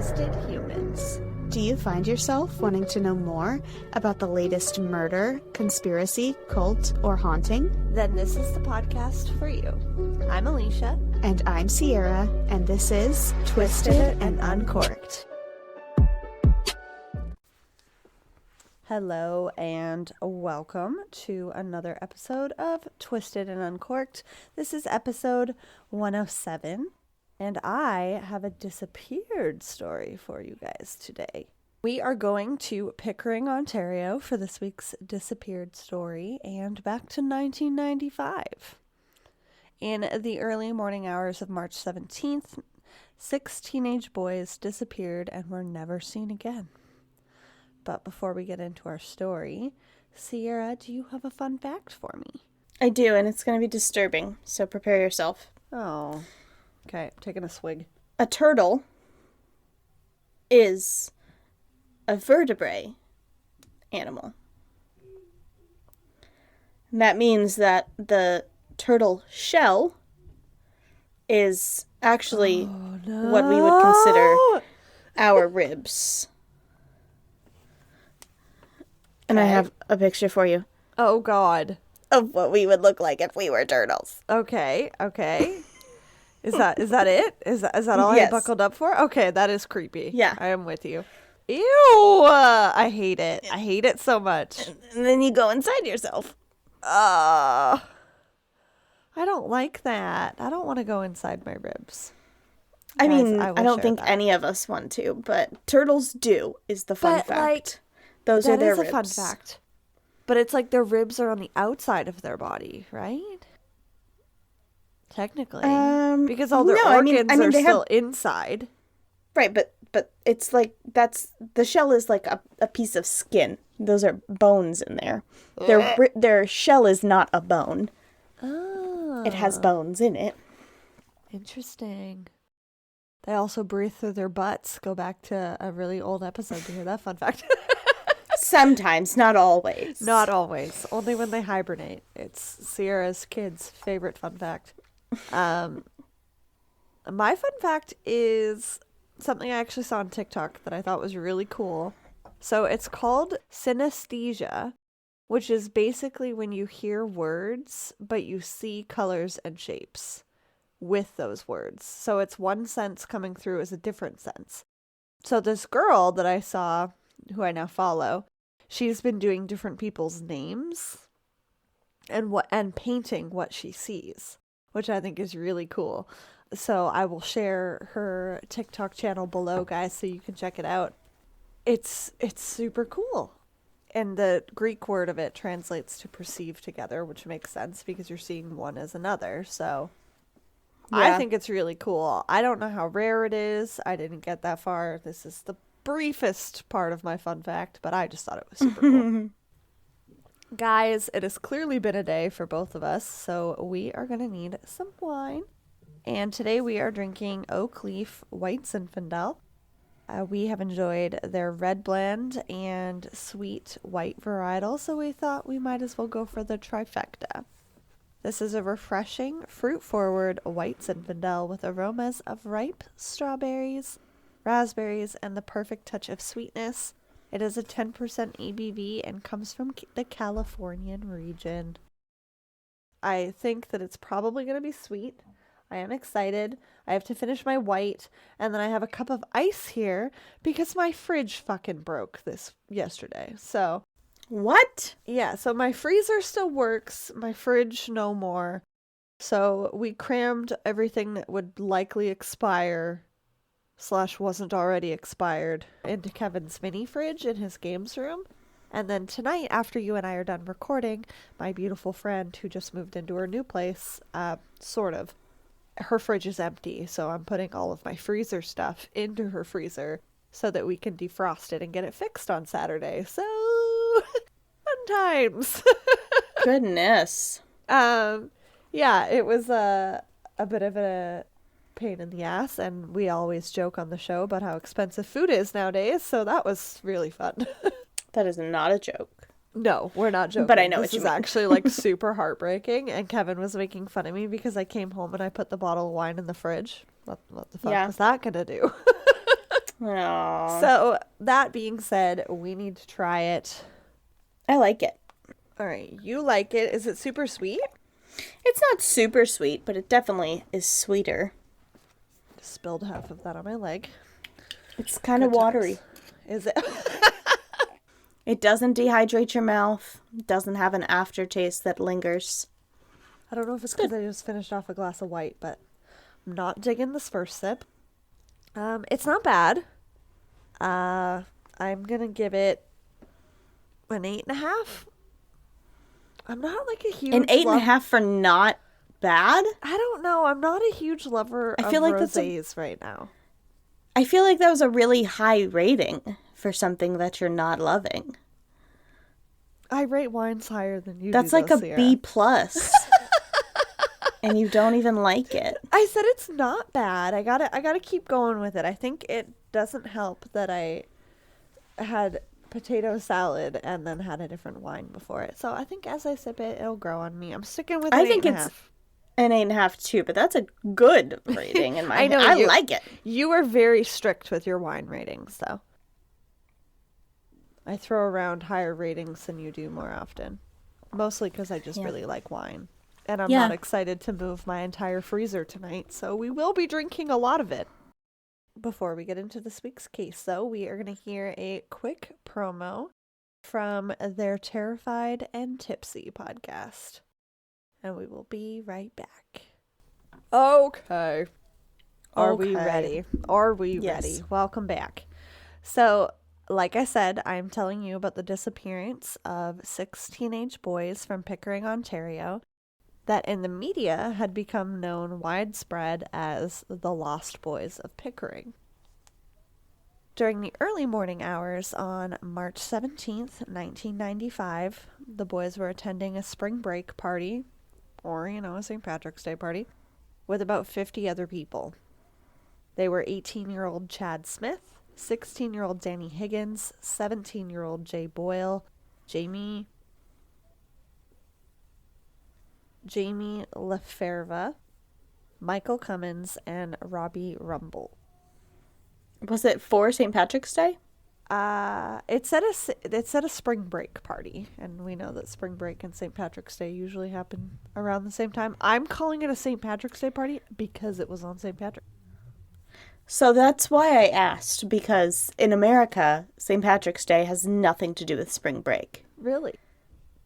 Twisted Humans. Do you find yourself wanting to know more about the latest murder, conspiracy, cult, or haunting? Then this is the podcast for you. I'm Alecia. And I'm Sierra, and this is Twisted and Uncorked. Hello and welcome to another episode of Twisted and Uncorked. This is episode 107, and I have a disappeared story for you guys today. We are going to Pickering, Ontario for this week's disappeared story, and back to 1995. In the early morning hours of March 17th, 6 teenage boys disappeared and were never seen again. But before we get into our story, Sierra, do you have a fun fact for me? I do, and it's going to be disturbing, so prepare yourself. Oh, okay. Taking a swig. A turtle is a vertebrate animal. And that means that the turtle shell is actually what we would consider our ribs. And I have a picture for you. Oh, God. Of what we would look like if we were turtles. Okay. Is that it? Is that all Yes. I buckled up for? Okay, that is creepy. Yeah. I am with you. Ew! I hate it. I hate it so much. And then you go inside yourself. I don't like that. I don't want to go inside my ribs. I Guys, mean, will I don't share think that. any of us want to, but turtles do, is the fun But, fact. like, Those are That their is a ribs. fun fact. But it's like their ribs are on the outside of their body, right? Technically. Because all their no, I mean, organs are they still have, inside. right, but it's like, the shell is like a piece of skin. Those are bones in there. Their shell is not a bone. Oh. It has bones in it. Interesting. They also breathe through their butts. Go back to a really old episode to hear that fun fact. Sometimes, not always. Not always. Only when they hibernate. It's Sierra's kids' favorite fun fact. My fun fact is something I actually saw on TikTok that I thought was really cool. So it's called synesthesia, which is basically when you hear words, but you see colors and shapes with those words. So it's one sense coming through as a different sense. So this girl that I saw, who I now follow, she's been doing different people's names and painting what she sees, which I think is really cool. So I will share her TikTok channel below, guys, so you can check it out. It's super cool. And the Greek word of it translates to perceive together, which makes sense because you're seeing one as another. So I think it's really cool. I don't know how rare it is. I didn't get that far. This is the briefest part of my fun fact, but I just thought it was super cool. Guys, it has clearly been a day for both of us, so we are going to need some wine. And today we are drinking Oak Leaf White Zinfandel. We have enjoyed their red blend and sweet white varietal, so we thought we might as well go for the trifecta. This is a refreshing, fruit-forward white Zinfandel with aromas of ripe strawberries, raspberries, and the perfect touch of sweetness. It is a 10% ABV and comes from the Californian region. I think that it's probably going to be sweet. I am excited. I have to finish my white, and then I have a cup of ice here because my fridge fucking broke yesterday. So, What? yeah, so my freezer still works, my fridge no more. So we crammed everything that would likely expire / wasn't already expired into Kevin's mini fridge in his games room. And then tonight, after you and I are done recording, my beautiful friend who just moved into her new place, her fridge is empty, so I'm putting all of my freezer stuff into her freezer so that we can defrost it and get it fixed on Saturday. So, fun times. Goodness. Yeah, it was a bit of a pain in the ass, and we always joke on the show about how expensive food is nowadays, so that was really fun. That is not a joke. No, we're not joking. But I know this what you is mean. actually like super heartbreaking, and Kevin was making fun of me because I came home and I put the bottle of wine in the fridge. What the fuck was that gonna do? Aww. So, that being said, we need to try it. I like it. All right, you like it. Is it super sweet? It's not super sweet, but it definitely is sweeter. Just spilled half of that on my leg. It's kind of watery. Is it? It doesn't dehydrate your mouth. It doesn't have an aftertaste that lingers. I don't know if it's because I just finished off a glass of white, but I'm not digging this first sip. It's not bad. I'm gonna give it an 8.5. I'm not like a huge An 8.5 for not bad? I don't know. I'm not a huge lover of rosés right now. I feel like that was a really high rating for something that you're not loving. I rate wines higher than you do. That's like a Sierra. B+. And you don't even like it. I said it's not bad. I gotta keep going with it. I think it doesn't help that I had potato salad and then had a different wine before it. So I think as I sip it, it'll grow on me. I'm sticking with I think it's an 8.5 too, but that's a good rating in my I know I like it. You are very strict with your wine ratings, though. I throw around higher ratings than you do more often. Mostly because I just really like wine. And I'm not excited to move my entire freezer tonight, so we will be drinking a lot of it. Before we get into this week's case, though, we are going to hear a quick promo from their Terrified and Tipsy podcast. And we will be right back. Okay. Are we ready? Are we ready? Welcome back. So, like I said, I'm telling you about the disappearance of 6 teenage boys from Pickering, Ontario, that in the media had become known widespread as the Lost Boys of Pickering. During the early morning hours on March 17th, 1995, the boys were attending a spring break party, or, a St. Patrick's Day party, with about 50 other people. They were 18-year-old Chad Smith, 16-year-old Danny Higgins, 17-year-old Jay Boyle, Jamie LaFerva, Michael Cummins, and Robbie Rumble. Was it for St. Patrick's Day? It's at a spring break party, and we know that spring break and St. Patrick's Day usually happen around the same time. I'm calling it a St. Patrick's Day party because it was on St. Patrick. So that's why I asked, because in America, St. Patrick's Day has nothing to do with spring break. Really?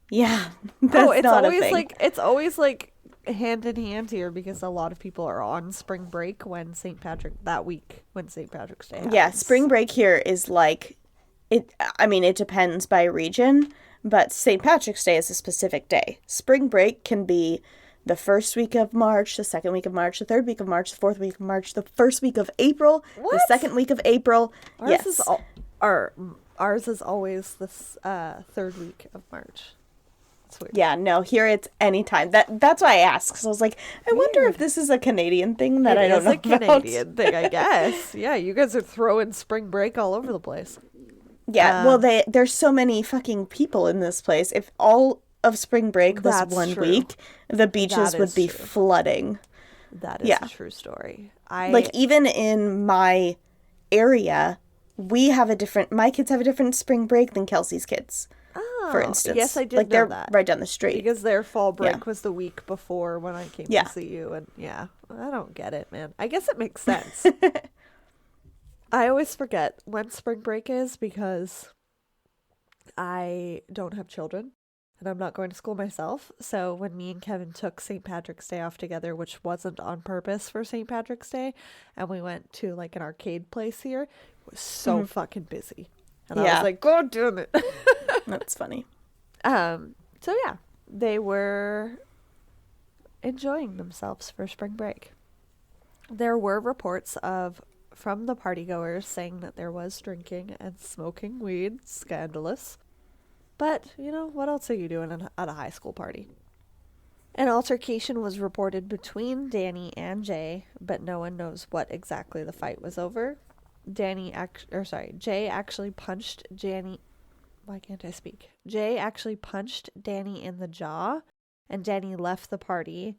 Yeah, that's not a thing. It's always like hand in hand here because a lot of people are on spring break when St. Patrick's Day happens. Yeah, spring break here is like it depends by region, but St. Patrick's Day is a specific day. Spring break can be the first week of March, the second week of March, the third week of March, the fourth week of March, the first week of April, the second week of April. Ours is always the third week of March. Yeah, no, here it's anytime. That's why I asked, because I was like, I wonder if this is a Canadian thing that I don't know about. It's a Canadian thing, I guess. Yeah, you guys are throwing spring break all over the place. Yeah, well, there's so many fucking people in this place. If all of spring break was one week, the beaches would be flooding. That is a true story. Like, even in my area, my kids have a different spring break than Kelsey's kids. For instance. Yes, I did like know they're that. Right down the street. Because their fall break was the week before when I came to see you. And I don't get it, man. I guess it makes sense. I always forget when spring break is because I don't have children and I'm not going to school myself. So when me and Kevin took St. Patrick's Day off together, which wasn't on purpose for St. Patrick's Day, and we went to like an arcade place here, it was so fucking busy. And I was like, God damn it. That's funny. So yeah, they were enjoying themselves for spring break. There were reports from the partygoers saying that there was drinking and smoking weed. Scandalous. But, what else are you doing at a high school party? An altercation was reported between Danny and Jay, but no one knows what exactly the fight was over. Jay actually punched Danny. Why can't I speak? Jay actually punched Danny in the jaw, and Danny left the party.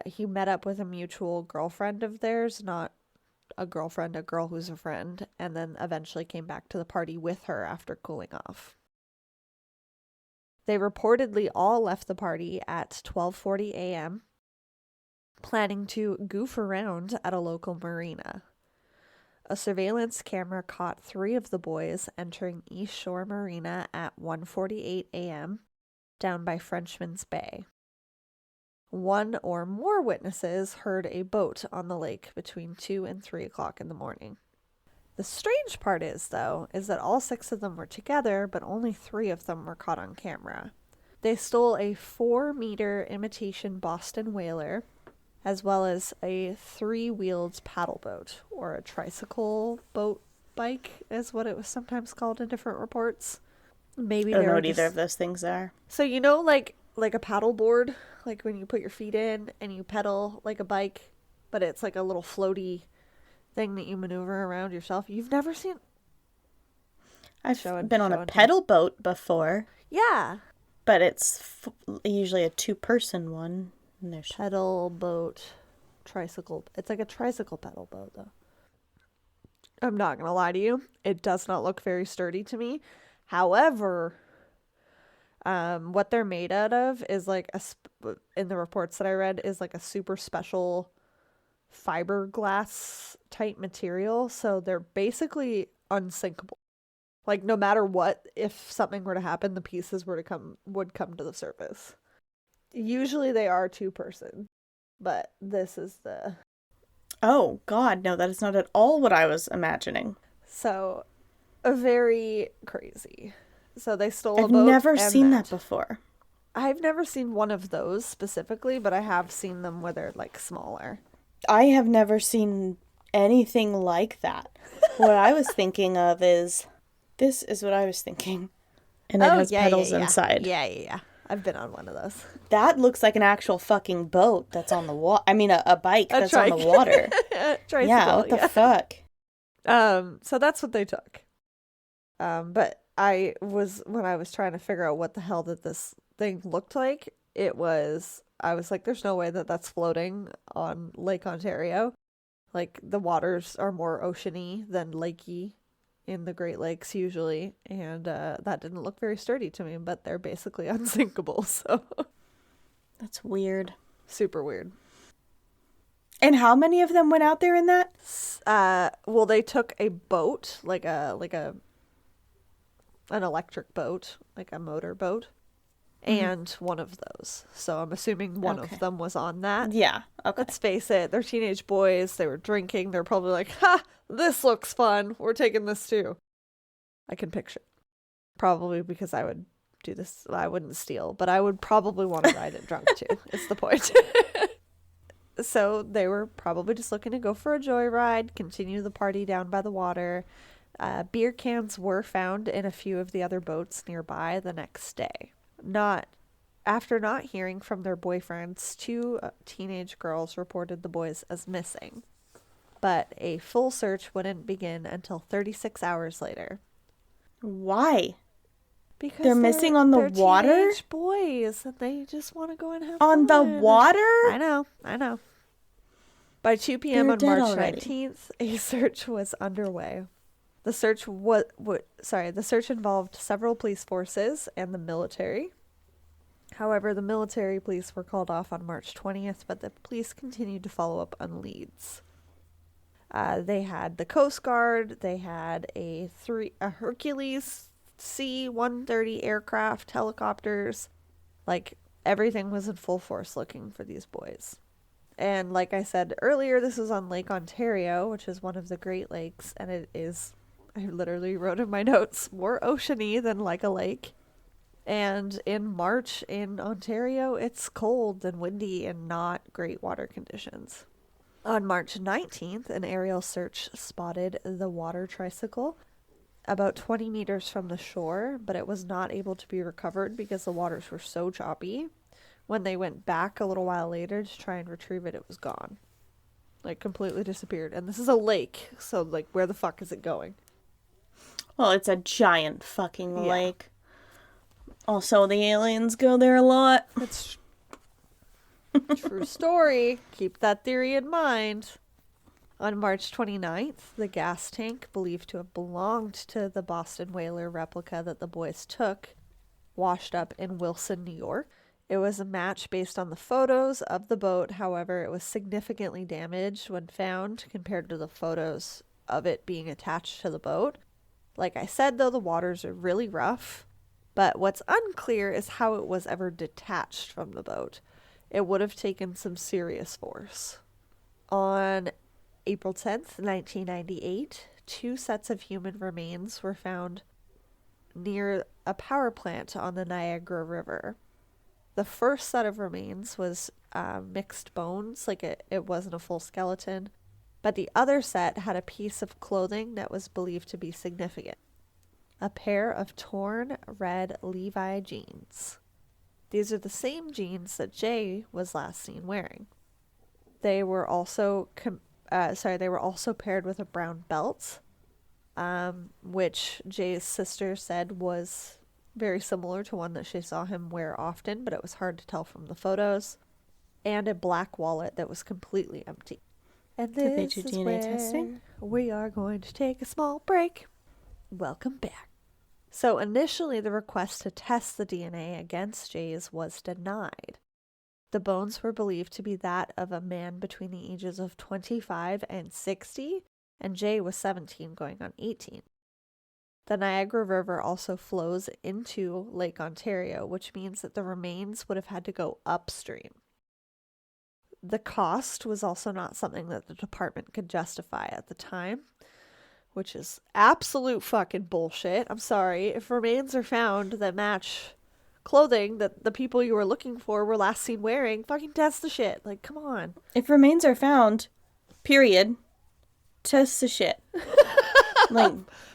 He met up with a mutual girlfriend of theirs, not a girlfriend, a girl who's a friend, and then eventually came back to the party with her after cooling off. They reportedly all left the party at 12:40 a.m., planning to goof around at a local marina. A surveillance camera caught 3 of the boys entering East Shore Marina at 1:48 a.m. down by Frenchman's Bay. 1 or more witnesses heard a boat on the lake between 2 and 3 o'clock in the morning. The strange part is, though, is that all 6 of them were together, but only 3 of them were caught on camera. They stole a 4-meter imitation Boston whaler, as well as a 3-wheeled paddle boat, or a tricycle boat bike is what it was sometimes called in different reports. Maybe I don't know what either of those things are. So you know, like a paddle board, like when you put your feet in and you pedal like a bike, but it's like a little floaty thing that you maneuver around yourself. You've never seen? I've been on a pedal boat before. Yeah. But it's usually a 2-person one. And there's pedal boat, tricycle. It's like a tricycle pedal boat, though. I'm not going to lie to you. It does not look very sturdy to me. However, what they're made out of is like in the reports that I read, is like a super special fiberglass type material. So they're basically unsinkable. Like no matter what, if something were to happen, the pieces would come to the surface. Usually they are 2-person, but this is the... Oh, God, no, that is not at all what I was imagining. So, very crazy. So they stole a boat. I've never seen that before. I've never seen one of those specifically, but I have seen them where they're like smaller. I have never seen anything like that. What I was thinking of is... This is what I was thinking. And it has pedals inside. Yeah. I've been on one of those. That looks like an actual fucking boat that's on the water. I mean, a bike that's on the water. Tricycle, yeah, what the fuck? So that's what they took. But when I was trying to figure out what the hell that this thing looked like, I was like, there's no way that that's floating on Lake Ontario. Like, the waters are more oceany than lakey in the Great Lakes usually, and that didn't look very sturdy to me, but they're basically unsinkable, so that's weird. Super weird. And how many of them went out there in that? Well, they took a boat, like an electric boat, like a motor boat, and one of those. So I'm assuming one of them was on that. Yeah. Okay. Let's face it, they're teenage boys. They were drinking. They're probably like, ha, this looks fun. We're taking this too. I can picture. Probably because I would do this. I wouldn't steal, but I would probably want to ride it drunk too. It's the point. So they were probably just looking to go for a joyride, continue the party down by the water. Beer cans were found in a few of the other boats nearby the next day. After not hearing from their boyfriends, 2 teenage girls reported the boys as missing. But a full search wouldn't begin until 36 hours later. Why? Because they're missing on the water? They're teenage boys, and they just want to go and have fun. On the water? I know. By 2 p.m. on March 19th, a search was underway. The search the search involved several police forces and the military. However, the military police were called off on March 20th, but the police continued to follow up on leads. They had the Coast Guard. They had a Hercules C-130 aircraft, helicopters. Like, everything was in full force looking for these boys. And like I said earlier, this was on Lake Ontario, which is one of the Great Lakes, and it is, I literally wrote in my notes, more oceany than like a lake. And in March in Ontario, it's cold and windy and not great water conditions. On March 19th, an aerial search spotted the water tricycle about 20 meters from the shore, but it was not able to be recovered because the waters were so choppy. When they went back a little while later to try and retrieve it, it was gone. Like, completely disappeared. And this is a lake, so, like, where the fuck is it going? Well, it's a giant fucking lake. Also, the aliens go there a lot. That's true story. Keep that theory in mind. On March 29th, the gas tank, believed to have belonged to the Boston whaler replica that the boys took, washed up in Wilson, New York. It was a match based on the photos of the boat. However, it was significantly damaged when found compared to the photos of it being attached to the boat. Like I said, though, the waters are really rough, but what's unclear is how it was ever detached from the boat. It would have taken some serious force. On April 10th, 1998, 2 sets of human remains were found near a power plant on the Niagara River. The first set of remains was mixed bones, like it wasn't a full skeleton, but the other set had a piece of clothing that was believed to be significant. A pair of torn red Levi jeans. These are the same jeans that Jay was last seen wearing. They were also paired with a brown belt, which Jay's sister said was very similar to one that she saw him wear often, but it was hard to tell from the photos, and a black wallet that was completely empty. And Did they this do is DNA where testing? we are going to take a small break. Welcome back. So initially, the request to test the DNA against Jay's was denied. The bones were believed to be that of a man between the ages of 25 and 60, and Jay was 17 going on 18. The Niagara River also flows into Lake Ontario, which means that the remains would have had to go upstream. The cost was also not something that the department could justify at the time, which is absolute fucking bullshit. I'm sorry. If remains are found that match clothing that the people you were looking for were last seen wearing, fucking test the shit. Like, come on. If remains are found, period, test the shit. Like,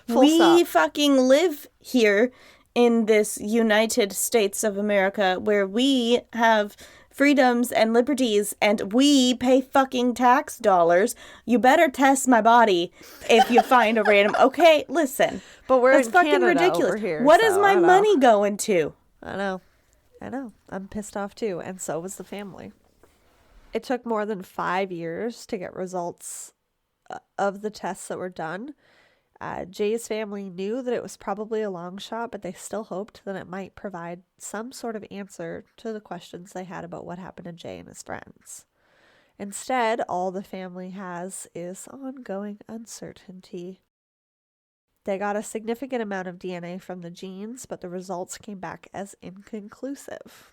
we stop. fucking live here in this United States of America where we have freedoms and liberties and we pay fucking tax dollars. You better test my body if you find a random... Okay, listen. But we're That's in fucking Canada ridiculous. over here, What is so my I know. money going to? I know. I'm pissed off too, and so was the family. It took more than 5 years to get results of the tests that were done. Jay's family knew that it was probably a long shot, but they still hoped that it might provide some sort of answer to the questions they had about what happened to Jay and his friends. Instead, all the family has is ongoing uncertainty. They got a significant amount of DNA from the jeans, but the results came back as inconclusive.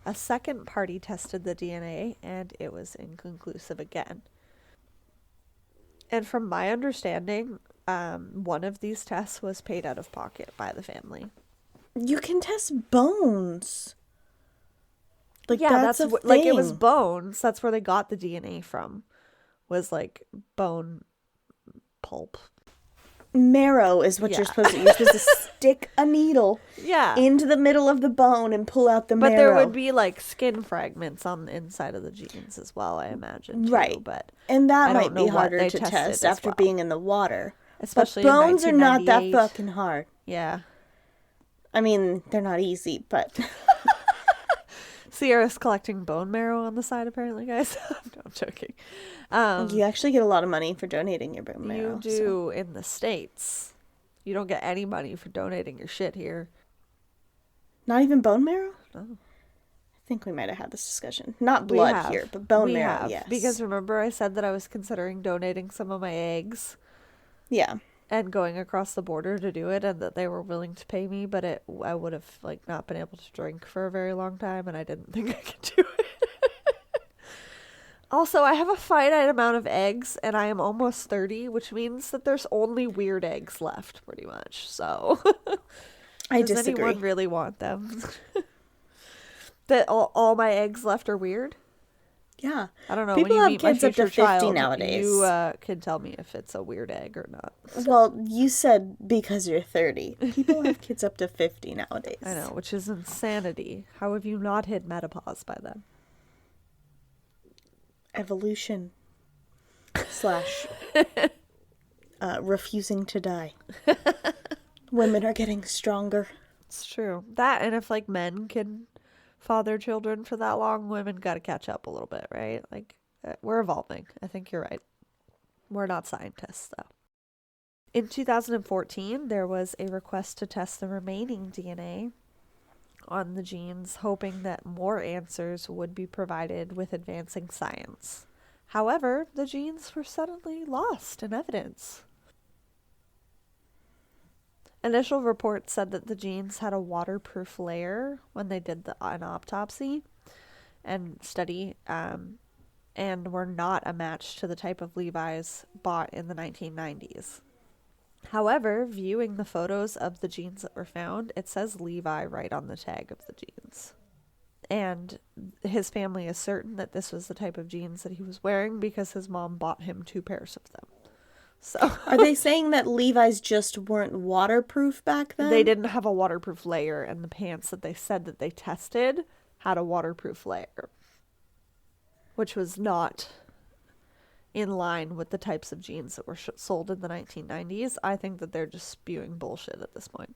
A second party tested the DNA, and it was inconclusive again. And from my understanding, one of these tests was paid out of pocket by the family. You can test bones. Like, Yeah, that's a thing. like it was bones. That's where they got the DNA from. Was like bone pulp. Marrow is what Yeah. you're supposed to use. You're supposed to stick a needle Yeah. into the middle of the bone and pull out the marrow. But there would be like skin fragments on the inside of the jeans as well, I imagine. Too, right. But And that I might don't know be what harder they to tested test as after well. being in the water. Especially but bones in are not that 1998. fucking hard. Yeah. I mean, they're not easy, but... Sierra's collecting bone marrow on the side, apparently, guys. No, I'm joking. You actually get a lot of money for donating your bone marrow. You do in the States. You don't get any money for donating your shit here. Not even bone marrow? No. I think we might have had this discussion. Not blood here, but bone marrow, yes. Because remember I said that I was considering donating some of my eggs Yeah. and going across the border to do it, and that they were willing to pay me, but I would have like not been able to drink for a very long time, and I didn't think I could do it. Also, I have a finite amount of eggs, and I am almost 30, which means that there's only weird eggs left, pretty much. So, I does disagree. anyone really want them? That all my eggs left are weird? Yeah. I don't know. People when you have meet my kids up to future 50 child, nowadays. You can tell me if it's a weird egg or not. Well, you said because you're 30. People have kids up to 50 nowadays. I know, which is insanity. How have you not hit menopause by then? Evolution / refusing to die. Women are getting stronger. It's true. That, and if like men can father children for that long, women got to catch up a little bit, right? Like we're evolving. I think you're right. We're not scientists, though. In 2014, there was a request to test the remaining DNA on the genes, hoping that more answers would be provided with advancing science. However, the genes were suddenly lost in evidence. Initial reports said that the genes had a waterproof layer when they did an autopsy and study, and were not a match to the type of Levi's bought in the 1990s. However, viewing the photos of the jeans that were found, it says Levi right on the tag of the jeans. And his family is certain that this was the type of jeans that he was wearing because his mom bought him 2 pairs of them. So Are they saying that Levi's just weren't waterproof back then? they didn't have a waterproof layer, and the pants that they said that they tested had a waterproof layer, which was not in line with the types of jeans that were sold in the 1990s. I think that they're just spewing bullshit at this point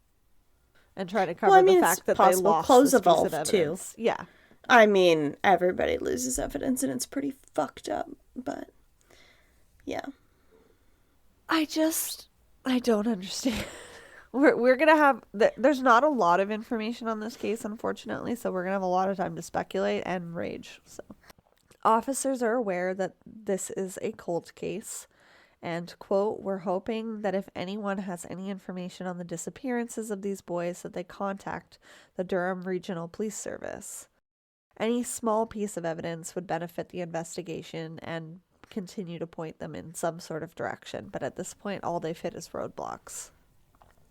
and trying to cover the fact that they lost clothes this piece of evolve too. evidence. Yeah. I mean, everybody loses evidence, and it's pretty fucked up, but yeah. I don't understand. We're going to have, there's not a lot of information on this case, unfortunately, so we're going to have a lot of time to speculate and rage. So, officers are aware that this is a cold case, and, quote, "We're hoping that if anyone has any information on the disappearances of these boys, that they contact the Durham Regional Police Service. Any small piece of evidence would benefit the investigation and continue to point them in some sort of direction, but at this point all they've hit is roadblocks.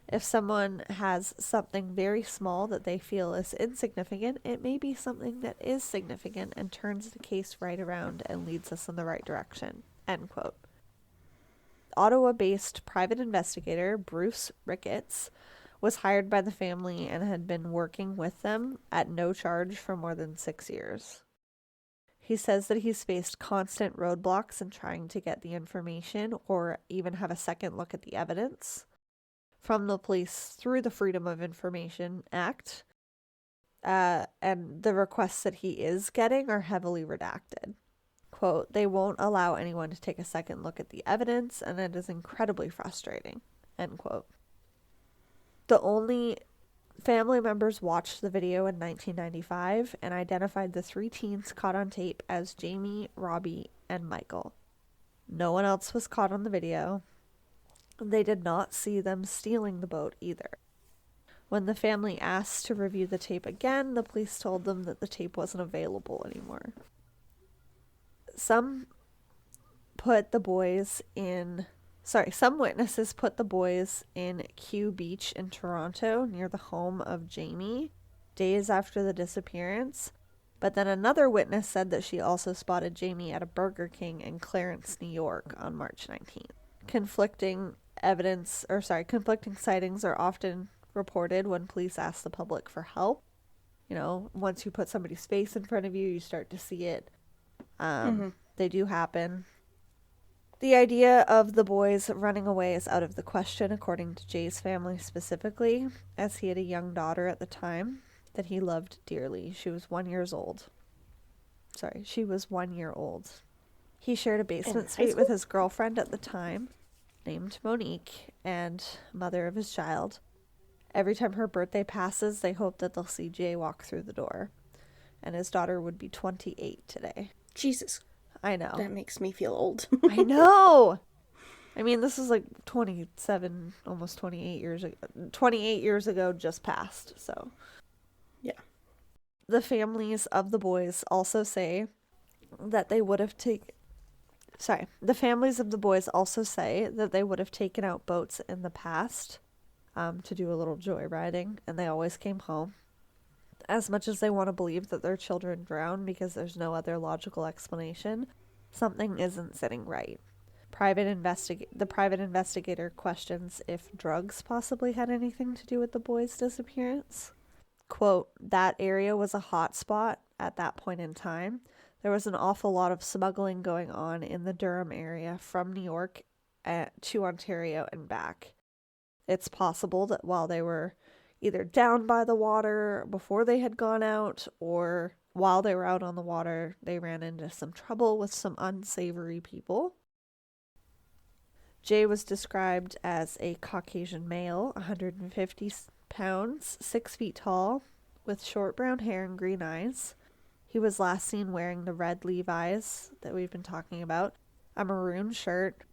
If someone has something very small that they feel is insignificant, it may be something that is significant and turns the case right around and leads us in the right direction," end quote. Ottawa-based private investigator Bruce Ricketts was hired by the family and had been working with them at no charge for more than 6 years. He says that he's faced constant roadblocks in trying to get the information or even have a second look at the evidence from the police through the Freedom of Information Act, and the requests that he is getting are heavily redacted. Quote, "They won't allow anyone to take a second look at the evidence, and it is incredibly frustrating," end quote. The only family members watched the video in 1995 and identified the 3 teens caught on tape as Jamie, Robbie, and Michael. No one else was caught on the video. They did not see them stealing the boat either. When the family asked to review the tape again, the police told them that the tape wasn't available anymore. Some witnesses put the boys in Kew Beach in Toronto near the home of Jamie days after the disappearance, but then another witness said that she also spotted Jamie at a Burger King in Clarence, New York on March 19th. Conflicting sightings are often reported when police ask the public for help. You know, once you put somebody's face in front of you, you start to see it. They do happen. The idea of the boys running away is out of the question, according to Jay's family specifically, as he had a young daughter at the time that he loved dearly. She was 1 year old. He shared a basement suite with his girlfriend at the time, named Monique, and mother of his child. Every time her birthday passes, they hope that they'll see Jay walk through the door. And his daughter would be 28 today. Jesus. I know. That makes me feel old. I know. I mean, this is like 27, almost 28 years ago. 28 years ago just passed, so. Yeah. The families of the boys also say that they would have taken out boats in the past to do a little joyriding, and they always came home. As much as they want to believe that their children drowned because there's no other logical explanation, something isn't sitting right. The private investigator questions if drugs possibly had anything to do with the boys' disappearance. Quote, "That area was a hot spot at that point in time. There was an awful lot of smuggling going on in the Durham area from New York to Ontario and back. It's possible that while they were either down by the water before they had gone out, or while they were out on the water, they ran into some trouble with some unsavory people. Jay was described as a Caucasian male, 150 pounds, 6 feet tall, with short brown hair and green eyes. He was last seen wearing the red Levi's that we've been talking about, a maroon shirt,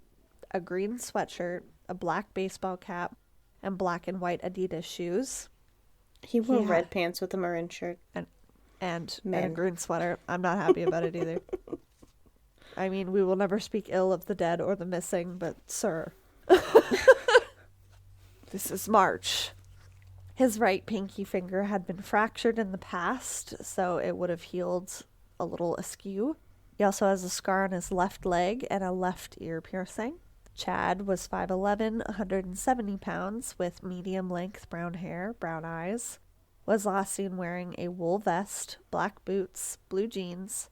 a green sweatshirt, a black baseball cap, and black and white Adidas shoes. He wore red pants with a maroon shirt. And a green sweater. I'm not happy about it either. I mean, we will never speak ill of the dead or the missing, but sir. This is March. His right pinky finger had been fractured in the past, so it would have healed a little askew. He also has a scar on his left leg and a left ear piercing. Chad was 5'11", 170 pounds, with medium-length brown hair, brown eyes. Was last seen wearing a wool vest, black boots, blue jeans,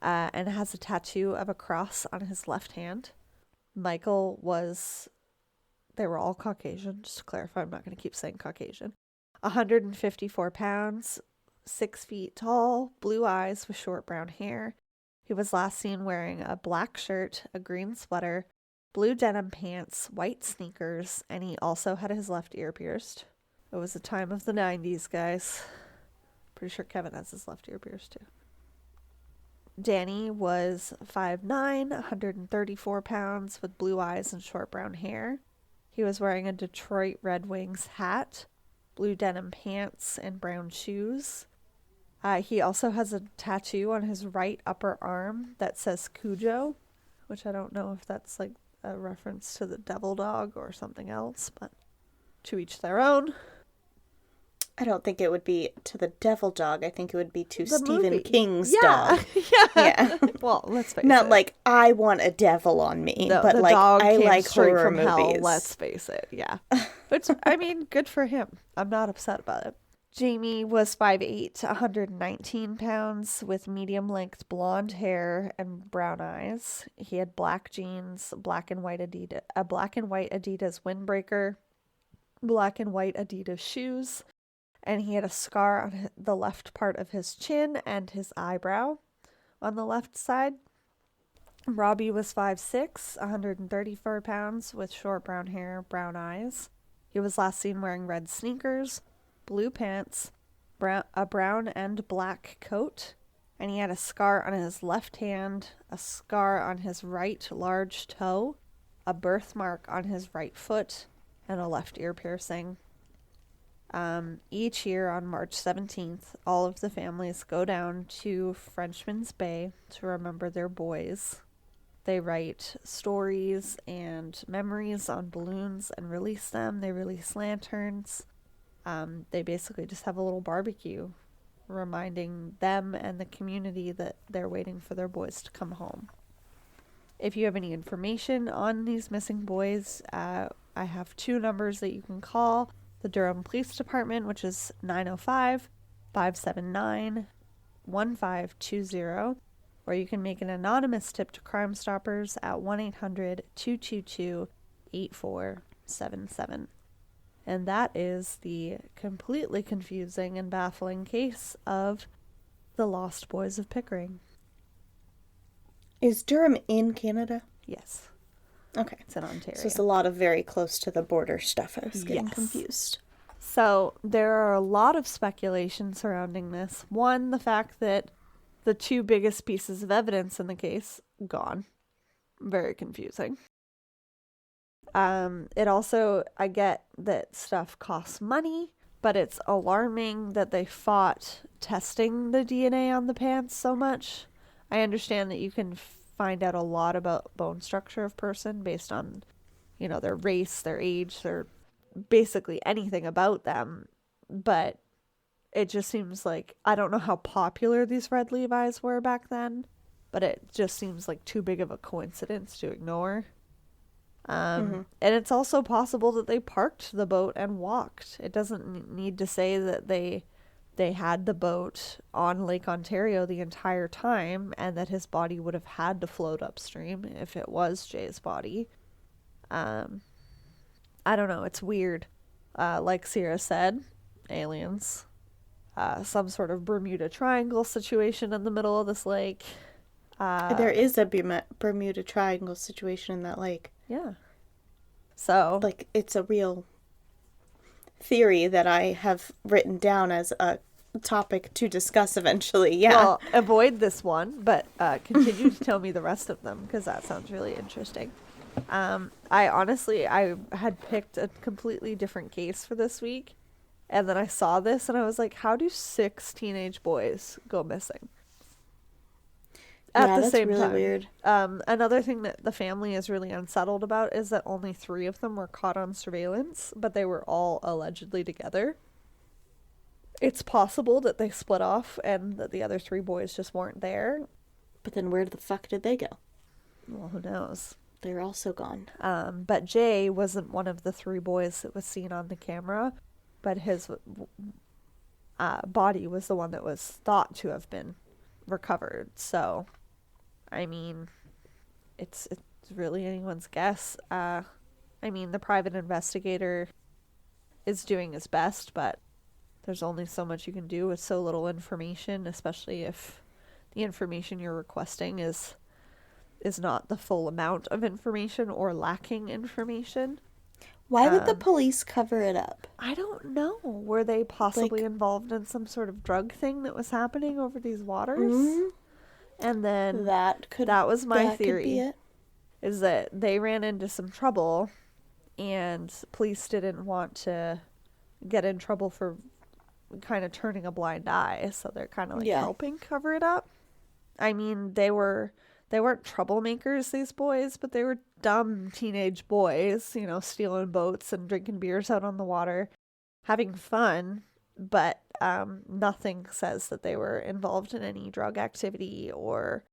and has a tattoo of a cross on his left hand. Michael was... They were all Caucasian, just to clarify. I'm not going to keep saying Caucasian. 154 pounds, 6 feet tall, blue eyes with short brown hair. He was last seen wearing a black shirt, a green sweater, blue denim pants, white sneakers, and he also had his left ear pierced. It was the time of the 90s, guys. Pretty sure Kevin has his left ear pierced, too. Danny was 5'9", 134 pounds, with blue eyes and short brown hair. He was wearing a Detroit Red Wings hat, blue denim pants, and brown shoes. He also has a tattoo on his right upper arm that says Cujo, which I don't know if that's like a reference to the devil dog or something else, but to each their own. I don't think it would be to the devil dog. I think it would be to The Stephen movie. King's Yeah. dog. Yeah. Well, let's face it. Not like I want a devil on me, No, but the like dog I came like straight horror from movies. hell, let's face it. Yeah. Which, I mean, good for him. I'm not upset about it. Jamie was 5'8", 119 pounds, with medium-length blonde hair and brown eyes. He had black jeans, a black and white Adidas windbreaker, black and white Adidas shoes, and he had a scar on the left part of his chin and his eyebrow on the left side. Robbie was 5'6", 134 pounds, with short brown hair, brown eyes. He was last seen wearing red sneakers, blue pants, a brown and black coat, and he had a scar on his left hand, a scar on his right large toe, a birthmark on his right foot, and a left ear piercing. Each year on March 17th, all of the families go down to Frenchman's Bay to remember their boys. They write stories and memories on balloons and release them. They release lanterns. They basically just have a little barbecue reminding them and the community that they're waiting for their boys to come home. If you have any information on these missing boys, I have 2 numbers that you can call. The Durham Police Department, which is 905-579-1520, or you can make an anonymous tip to Crime Stoppers at 1-800-222-8477. And that is the completely confusing and baffling case of the Lost Boys of Pickering. Is Durham in Canada? Yes. Okay. It's in Ontario. So it's a lot of very close to the border stuff. I was getting confused. So there are a lot of speculation surrounding this. One, the fact that the 2 biggest pieces of evidence in the case, gone. Very confusing. It also, I get that stuff costs money, but it's alarming that they fought testing the DNA on the pants so much. I understand that you can find out a lot about bone structure of person based on, their race, their age, their basically anything about them, but it just seems like, I don't know how popular these red Levi's were back then, but it just seems like too big of a coincidence to ignore. And it's also possible that they parked the boat and walked. It doesn't need to say that they had the boat on Lake Ontario the entire time and that his body would have had to float upstream if it was Jay's body. I don't know. It's weird. Like Sierra said, aliens. Some sort of Bermuda Triangle situation in the middle of this lake. There is a Bermuda Triangle situation in that lake. Yeah. So, Like, it's a real theory that I have written down as a topic to discuss eventually. Yeah. well, avoid this one, but continue to tell me the rest of them because that sounds really interesting. I had picked a completely different case for this week, and then I saw this and I was like, how do 6 teenage boys go missing at Yeah, the that's same really time? weird. Another thing that the family is really unsettled about is that only 3 of them were caught on surveillance, but they were all allegedly together. It's possible that they split off and that the other 3 boys just weren't there. But then where the fuck did they go? Well, who knows? They're also gone. But Jay wasn't one of the 3 boys that was seen on the camera, but his body was the one that was thought to have been recovered. So, I mean, it's really anyone's guess. I mean, the private investigator is doing his best, but there's only so much you can do with so little information, especially if the information you're requesting is not the full amount of information or lacking information. Why would the police cover it up? I don't know. Were they possibly Like- involved in some sort of drug thing that was happening over these waters? Mhm. And then That was my that could be theory, it. is that they ran into some trouble and police didn't want to get in trouble for kind of turning a blind eye, so they're kind of like Yeah. helping cover it up. I mean, they weren't troublemakers, these boys, but they were dumb teenage boys, you know, stealing boats and drinking beers out on the water, having fun, but nothing says that they were involved in any drug activity or,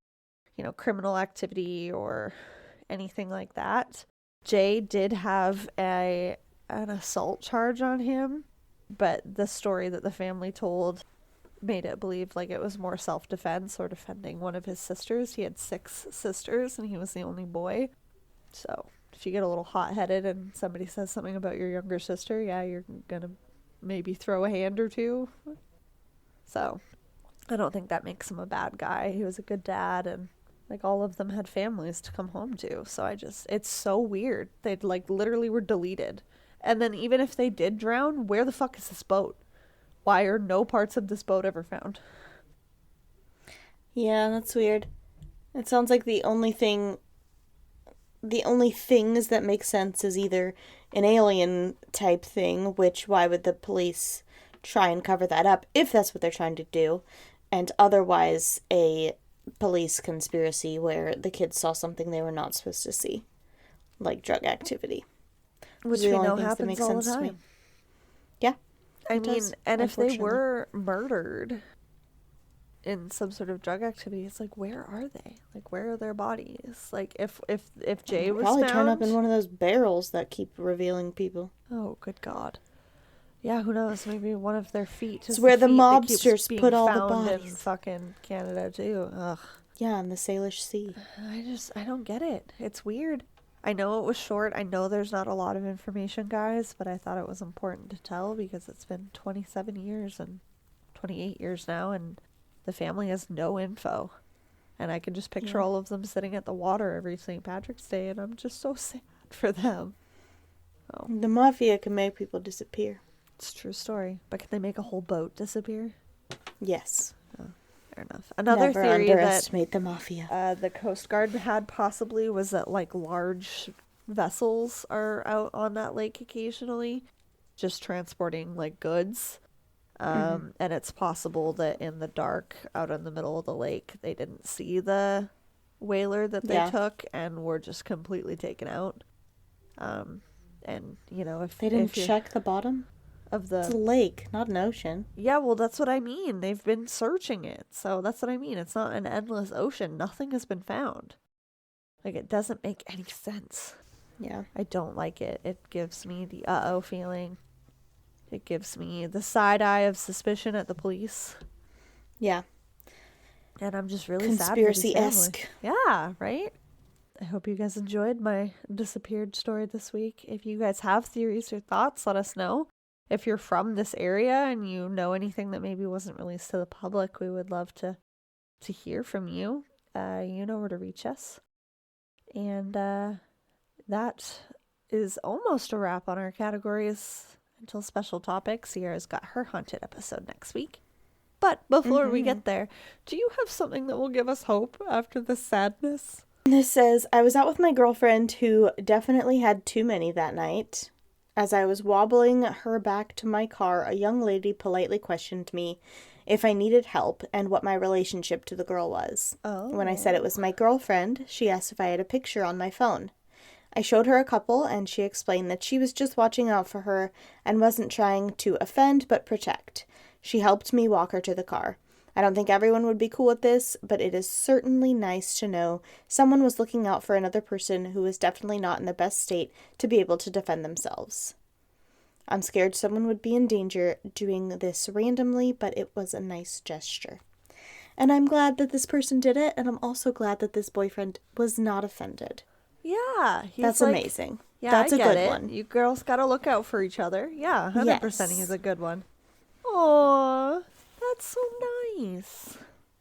you know, criminal activity or anything like that. Jay did have an assault charge on him, but the story that the family told made it believe like it was more self-defense or defending one of his sisters. He had 6 sisters and he was the only boy. So if you get a little hot-headed and somebody says something about your younger sister, yeah, you're gonna maybe throw a hand or two. So I don't think that makes him a bad guy. He was a good dad, and like all of them had families to come home to. So it's so weird. They'd like literally were deleted. And then even if they did drown, where the fuck is this boat? Why are no parts of this boat ever found? Yeah, that's weird. It sounds like the only things that make sense is either an alien type thing, which why would the police try and cover that up if that's what they're trying to do, and otherwise a police conspiracy where the kids saw something they were not supposed to see, like drug activity. Which Those are we the only know things that happens make all the sense to me. time. Yeah. I It mean, does, and if they unfortunately. were murdered in some sort of drug activity, it's like, where are they? Like, where are their bodies? Like, if Jay was Probably found, turn up in one of those barrels that keep revealing people. oh, good God. Yeah, who knows? Maybe one of their feet is It's where the feet that keeps mobsters being put all the found in bodies. fucking Canada too. Ugh. Yeah, in the Salish Sea. I don't get it. It's weird. I know it was short. I know there's not a lot of information, guys, but I thought it was important to tell because it's been 27 years and 28 years now, and the family has no info. And I can just picture Yeah. all of them sitting at the water every St. Patrick's Day, and I'm just so sad for them. Oh, The mafia can make people disappear. it's a true story. But can they make a whole boat disappear? Yes. Fair enough. Another Never theory that underestimate the mafia. the Coast Guard had possibly was that like large vessels are out on that lake occasionally, just transporting like goods. And it's possible that in the dark, out in the middle of the lake, they didn't see the whaler that they Yeah. took and were just completely taken out. And you know, if They didn't if you're- check the bottom? of It's a the lake, not an ocean. yeah, well, that's what I mean. They've been searching it, so that's what I mean. It's not an endless ocean. Nothing has been found. Like it doesn't make any sense. Yeah. I don't like it. It gives me the uh-oh feeling. It gives me the side eye of suspicion at the police. Yeah. And I'm just really sad for these Conspiracy-esque. families. Yeah, right? I hope you guys enjoyed my disappeared story this week. If you guys have theories or thoughts, let us know. If you're from this area and you know anything that maybe wasn't released to the public, we would love to hear from you. You know where to reach us. And that is almost a wrap on our categories until special topics. Sierra's got her haunted episode next week. But before we get there, do you have something that will give us hope after the sadness? This says, I was out with my girlfriend who definitely had too many that night. As I was wobbling her back to my car, a young lady politely questioned me if I needed help and what my relationship to the girl was. Oh. When I said it was my girlfriend, she asked if I had a picture on my phone. I showed her a couple, and she explained that she was just watching out for her and wasn't trying to offend but protect. She helped me walk her to the car. I don't think everyone would be cool with this, but it is certainly nice to know someone was looking out for another person who was definitely not in the best state to be able to defend themselves. I'm scared someone would be in danger doing this randomly, but it was a nice gesture. And I'm glad that this person did it, and I'm also glad that this boyfriend was not offended. Yeah. That's amazing. Yeah, That's I a get good it. one. You girls got to look out for each other. Yeah, 100% Yes. he's a good one. Aw, that's so nice.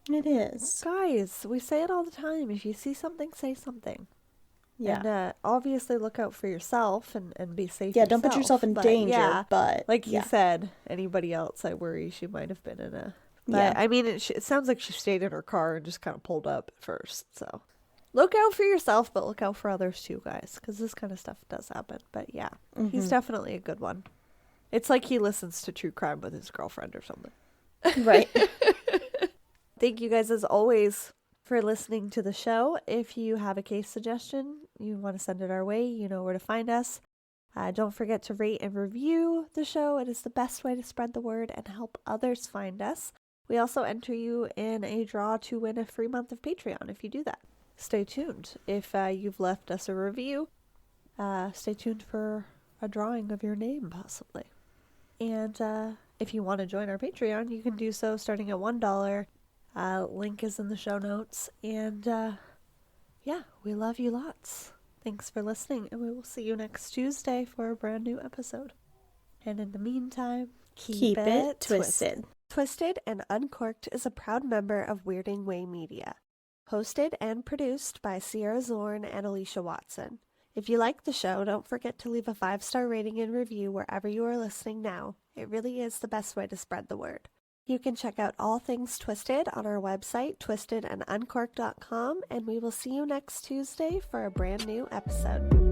It is. Guys, we say it all the time. If you see something, say something. Yeah. And obviously look out for yourself and be safe. Yeah, don't put yourself in danger, Yeah, but like you yeah. said, anybody else, I worry she might have been in a... But, Yeah. I mean, it sounds like she stayed in her car and just kind of pulled up at first, so... Look out for yourself, but look out for others too, guys, because this kind of stuff does happen. But yeah, he's definitely a good one. It's like he listens to true crime with his girlfriend or something. Right. Thank you guys, as always, for listening to the show. If you have a case suggestion, you want to send it our way, you know where to find us. Don't forget to rate and review the show. It is the best way to spread the word and help others find us. We also enter you in a draw to win a free month of Patreon if you do that. Stay tuned. If you've left us a review, stay tuned for a drawing of your name, possibly. And if you want to join our Patreon, you can do so starting at $1. Link is in the show notes. And yeah, we love you lots. Thanks for listening, and we will see you next Tuesday for a brand new episode. And in the meantime, keep it twisted. Twisted and Uncorked is a proud member of Weirding Way Media. Hosted and produced by Sierra Zorn and Alecia Watson. If you like the show, don't forget to leave a 5-star rating and review wherever you are listening now. It really is the best way to spread the word. You can check out all things Twisted on our website, twistedanduncorked.com, and we will see you next Tuesday for a brand new episode.